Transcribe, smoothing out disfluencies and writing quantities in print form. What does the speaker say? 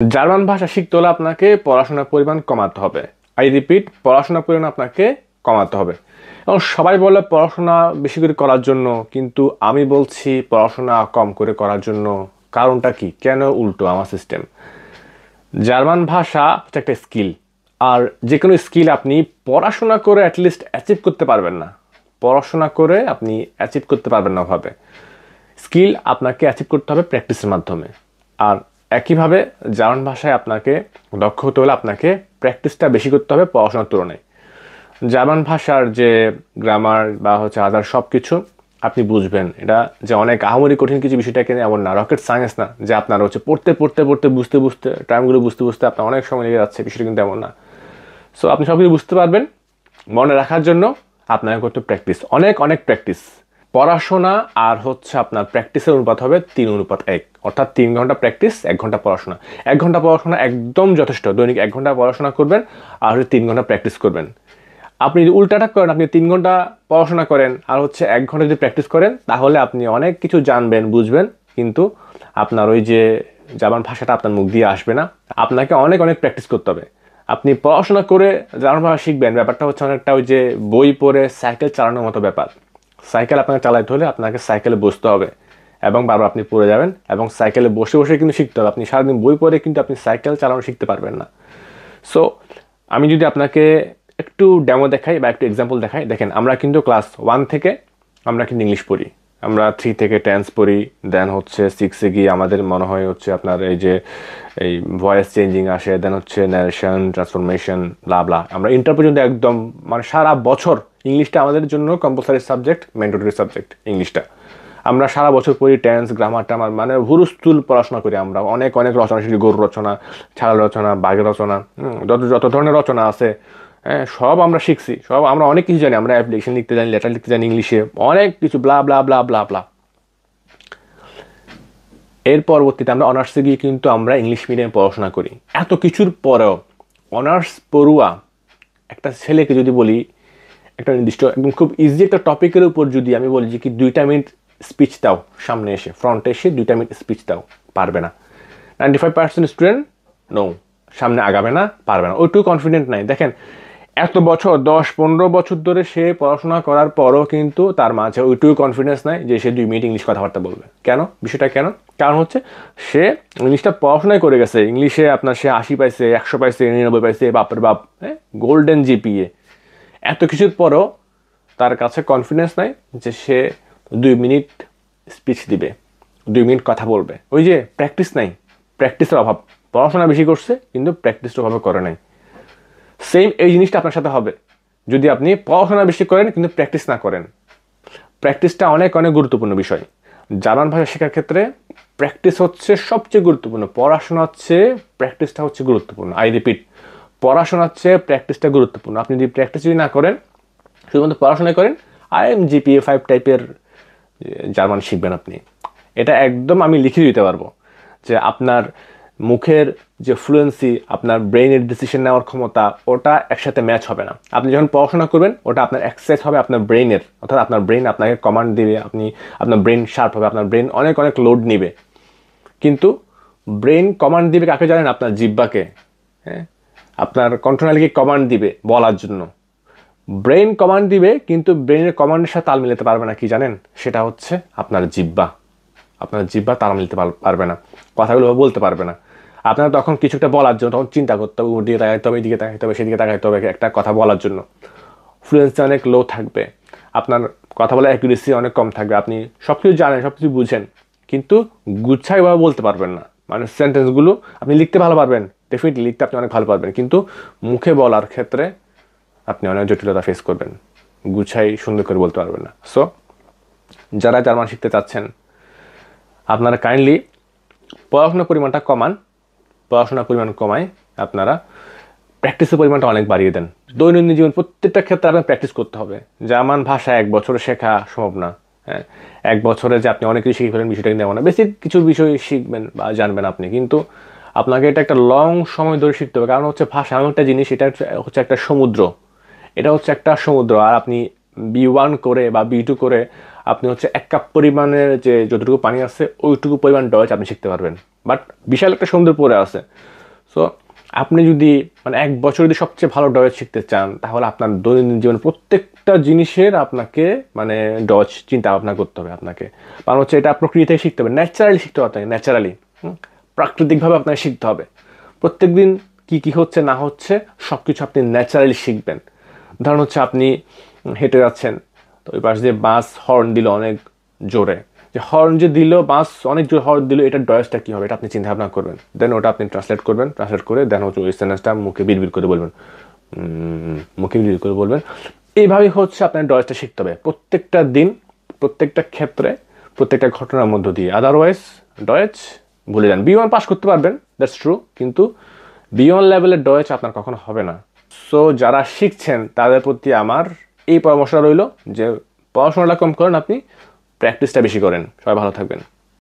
German ভাষা শিখতে হলে আপনাকে পড়াশোনার পরিমাণ কমাতে হবে। আই রিপিট, পড়াশোনার পরিমাণ আপনাকে কমাতে হবে। এবং সবাই বলে পড়াশোনা বেশি করে করার জন্য, কিন্তু আমি বলছি পড়াশোনা কম করে করার জন্য। কারণটা কি? কেন উল্টো আমার সিস্টেম? জার্মান ভাষা হচ্ছে একটা স্কিল, আর যে কোনো স্কিল আপনি পড়াশোনা করে অ্যাটলিস্ট অ্যাচিভ করতে পারবেন না। পড়াশোনা করে আপনি অ্যাচিভ করতে পারবেন না ওভাবে। স্কিল আপনাকে অ্যাচিভ করতে হবে প্র্যাকটিসের মাধ্যমে। আর একইভাবে জার্মান ভাষায় আপনাকে দক্ষ হতে হলে আপনাকে প্র্যাকটিসটা বেশি করতে হবে পড়াশোনার তুলনায়। জার্মান ভাষার যে গ্রামার বা হচ্ছে আদার সব কিছু আপনি বুঝবেন। এটা যে অনেক আহামরি কঠিন কিছু বিষয়টা কিন্তু এমন না, রকেট সায়েন্স না যে আপনার হচ্ছে পড়তে পড়তে পড়তে বুঝতে বুঝতে টার্মগুলো বুঝতে বুঝতে আপনার অনেক সময় লেগে যাচ্ছে, বিষয়টা কিন্তু এমন না। সো আপনি সব কিছু বুঝতে পারবেন। মনে রাখার জন্য আপনাকে করতে প্র্যাকটিস, অনেক অনেক প্র্যাকটিস। পড়াশোনা আর হচ্ছে আপনার প্র্যাকটিসের অনুপাত হবে 3:1, অর্থাৎ 3 ঘন্টা প্র্যাকটিস, 1 ঘন্টা পড়াশোনা। 1 ঘন্টা পড়াশোনা একদম যথেষ্ট। দৈনিক 1 ঘন্টা পড়াশোনা করবেন আর 3 ঘন্টা প্র্যাকটিস করবেন। আপনি যদি উল্টাটা করেন, আপনি 3 ঘন্টা পড়াশোনা করেন আর হচ্ছে 1 ঘন্টা যদি প্র্যাকটিস করেন, তাহলে আপনি অনেক কিছু জানবেন, বুঝবেন, কিন্তু আপনার ওই যে জার্মান ভাষাটা আপনার মুখ দিয়ে আসবে না। আপনাকে অনেক অনেক প্র্যাকটিস করতে হবে। আপনি পড়াশোনা করে জার্মান ভাষা শিখবেন, ব্যাপারটা হচ্ছে অনেকটা ওই যে বই পড়ে সাইকেল চালানোর মতো ব্যাপার। সাইকেল আপনাকে চালাতে হলে আপনাকে সাইকেলে বসতে হবে এবং বারবার আপনি পড়ে যাবেন, এবং সাইকেলে বসে বসে কিন্তু শিখতে হবে। আপনি সারাদিন বই পড়ে কিন্তু আপনি সাইকেল চালানো শিখতে পারবেন না। সো আমি যদি আপনাকে একটু ডেমো দেখাই বা একটু এক্সাম্পল দেখাই, দেখেন আমরা কিন্তু ক্লাস 1 থেকে আমরা কিন্তু ইংলিশ পড়ি, আমরা 3 থেকে টেন্স পড়ি, দেন হচ্ছে 6-এ গিয়ে আমাদের মনে হয় হচ্ছে আপনার এই যে এই ভয়েস চেঞ্জিং আসে, দেন হচ্ছে ন্যারেশন, ট্রান্সফরমেশন, ব্লা ব্লা। আমরা ইন্টার পর্যন্ত একদম মানে সারা বছর ইংলিশটা আমাদের জন্য কম্পালসারি সাবজেক্ট, ম্যান্ডেটরি সাবজেক্ট ইংলিশটা। আমরা সারা বছর পড়ি টেন্স, গ্রামার টামার, মানে হুরুস্তুল পড়াশোনা করি আমরা। অনেক অনেক রচনা শিখি, গরু রচনা, ছাড়া রচনা, বাঘের রচনা, যত যত ধরনের রচনা আছে, হ্যাঁ, সব আমরা শিখছি। সব আমরা অনেক কিছু জানি, আমরা অ্যাপ্লিকেশন লিখতে জানি, লেটার লিখতে জানি ইংলিশে, অনেক কিছু ব্লা ব্লা ব্লা ব্লা ব্লা। এর পরবর্তীতে আমরা অনার্সে গিয়ে কিন্তু আমরা ইংলিশ মিডিয়ামে পড়াশোনা করি। এত কিছুর পরেও অনার্স পড়ুয়া একটা ছেলেকে যদি বলি একটা নির্দিষ্ট একদম খুব ইজি একটা টপিকের উপর যদি আমি বলি যে কি 2টা মিনিট স্পিচ দাও, সামনে এসে ফ্রন্টে এসে 2টা মিনিট স্পিচ দাও, পারবে না। 95% স্টুডেন্ট নো, সামনে আগাবে না, পারবে না, ওইটুকু কনফিডেন্ট নাই। দেখেন এত বছর 10-15 বছর ধরে সে পড়াশোনা করার পরও কিন্তু তার মাঝে ওইটুকু কনফিডেন্স নাই যে সে 2 মিনিট ইংলিশ কথাবার্তা বলবে। কেন? বিষয়টা কেন? কারণ হচ্ছে সে ইংলিশটা পড়াশোনায় করে গেছে, ইংলিশে আপনার সে 80 পাইছে, 100 পাইছে, 99 পাইছে, বাপের বাপ, হ্যাঁ, গোল্ডেন জিপিএ। এত কিছুর পরও তার কাছে কনফিডেন্স নাই যে সে 2 মিনিট স্পিচ দিবে, 2 মিনিট কথা বলবে। ওই যে প্র্যাকটিস নাই, প্র্যাকটিসের অভাব। পড়াশোনা বেশি করছে কিন্তু প্র্যাকটিসটা অভাবে করে নাই। সেম এই জিনিসটা আপনার সাথে হবে যদি আপনি পড়াশোনা বেশি করেন কিন্তু প্র্যাকটিস না করেন। প্র্যাকটিসটা অনেক অনেক গুরুত্বপূর্ণ বিষয়। জার্মান ভাষা শেখার ক্ষেত্রে প্র্যাকটিস হচ্ছে সবচেয়ে গুরুত্বপূর্ণ। পড়াশোনা হচ্ছে, প্র্যাকটিসটা হচ্ছে গুরুত্বপূর্ণ। আই রিপিট, পড়াশোনা হচ্ছে, প্র্যাকটিসটা গুরুত্বপূর্ণ। আপনি যদি প্র্যাকটিস যদি না করেন, শুধুমাত্র পড়াশোনা করেন, IMGPA 5 টাইপের জার্মান শিখবেন আপনি। এটা একদম আমি লিখে দিতে পারবো যে আপনার মুখের যে ফ্লুয়েন্সি, আপনার ব্রেইনের ডিসিশন নেওয়ার ক্ষমতা, ওটা একসাথে ম্যাচ হবে না। আপনি যখন পড়াশোনা করবেন ওটা আপনার অ্যাক্সেস হবে আপনার ব্রেইনের, অর্থাৎ আপনার ব্রেইন আপনাকে কমান্ড দিবে, আপনার ব্রেইন শার্প হবে, আপনার ব্রেইন অনেক অনেক লোড নিবে। কিন্তু ব্রেইন কমান্ড দিবে কাকে জানেন? আপনার জিহ্বাকে। হ্যাঁ, আপনার কণ্ঠনালীকে কমান্ড দিবে বলার জন্য। ব্রেইন কমান্ড দিবে কিন্তু ব্রেইনের কমান্ডের সাথে তাল মিলাতে পারবে না, কি জানেন? সেটা হচ্ছে আপনার জিহ্বা। আপনার জিহ্বা তাল মিলতে পারবে না, কথাগুলো বলতে পারবে না। আপনার তখন কিছু একটা বলার জন্য তখন চিন্তা করতে হবে, ওদিকে তাকাইতে হবে, এদিকে তাকাইতে হবে, সেদিকে তাকাইতে হবে একটা কথা বলার জন্য। ফ্লুয়েন্সি অনেক লো থাকবে, আপনার কথা বলার অ্যাকুরেসি অনেক কম থাকবে। আপনি সব কিছু জানেন, সব কিছু বুঝেন, কিন্তু গুচ্ছাইভাবে বলতে পারবেন না। মানে সেন্টেন্সগুলো আপনি লিখতে ভালো পারবেন, ডেফিনেটলি লিখতে আপনি অনেক ভালো পারবেন, কিন্তু মুখে বলার ক্ষেত্রে আপনি অনেক জটিলতা ফেস করবেন, গুছাই সুন্দর করে বলতে পারবেন না। সো যারা জার্মান শিখতে চাচ্ছেন, আপনারা কাইন্ডলি পড়াশোনার পরিমাণটা কমান। পড়াশোনার পরিমাণ কমায় আপনারা প্র্যাকটিসের পরিমাণটা অনেক বাড়িয়ে দেন। দৈনন্দিন জীবন প্রত্যেকটা ক্ষেত্রে আপনার প্র্যাকটিস করতে হবে। জার্মান ভাষা 1 বছরে শেখা সম্ভব না। হ্যাঁ, 1 বছরে যে আপনি অনেক কিছু শিখে ফেলেন বিষয়টা কিন্তু এমন না। বেসিক কিছু বিষয় শিখবেন বা জানবেন আপনি, কিন্তু আপনাকে এটা একটা লং সময় ধরে শিখতে হবে। কারণ হচ্ছে ভাষা এমন একটা জিনিস, এটা হচ্ছে একটা সমুদ্র। এটা হচ্ছে একটা সমুদ্র। আর আপনি B1 করে বা B2 করে আপনি হচ্ছে 1 কাপ পরিমাণের যে যতটুকু পানি আছে ওইটুকু পরিমাণ ডয়েচ আপনি শিখতে পারবেন। বাট বিশাল একটা সমুদ্র পড়ে আছে। সো আপনি যদি মানে 1 বছর যদি সবচেয়ে ভালো ডয়েচ শিখতে চান, তাহলে আপনার দৈনন্দিন জীবনে প্রত্যেকটা জিনিসের আপনাকে মানে ডয়েচ চিন্তা ভাবনা করতে হবে আপনাকে। কারণ হচ্ছে এটা প্রকৃতি থেকে শিখতে হবে, ন্যাচারালি শিখতে হবে, ন্যাচারালি প্রাকৃতিকভাবে আপনাকে শিখতে হবে। প্রত্যেকদিন কি কি হচ্ছে না হচ্ছে সব কিছু আপনি ন্যাচারালি শিখবেন। ধরুন হচ্ছে আপনি হেঁটে যাচ্ছেন, তো ওই পাশ দিয়ে বাস হর্ন দিল অনেক জোরে, যে হর্ন যে দিল, বাস অনেক জোরে হর্ন দিল, এটার ডয়েসটা কী হবে এটা আপনি চিন্তা ভাবনা করবেন। দেন ওটা আপনি ট্রান্সলেট করবেন, ট্রান্সলেট করে দেন হচ্ছে ওই সেন্টেন্সটা মুখে বিড়বিড় করে বলবেন, মুখে বিড়বিড় করে বলবেন। এইভাবেই হচ্ছে আপনার ডয়েসটা শিখতে হবে প্রত্যেকটা দিন, প্রত্যেকটা ক্ষেত্রে, প্রত্যেকটা ঘটনার মধ্য দিয়ে। আদারওয়াইজ ডয়েচ ভুলে যান। B1 পাস করতে পারবেন, দ্যাটস ট্রু, কিন্তু B1 লেভেলের ডয়েচ আপনার কখনো হবে না। সো যারা শিখছেন তাদের প্রতি আমার এই পরামর্শটা রইল যে পড়াশোনাটা কম করেন, আপনি প্র্যাকটিসটা বেশি করেন। সবাই ভালো থাকবেন।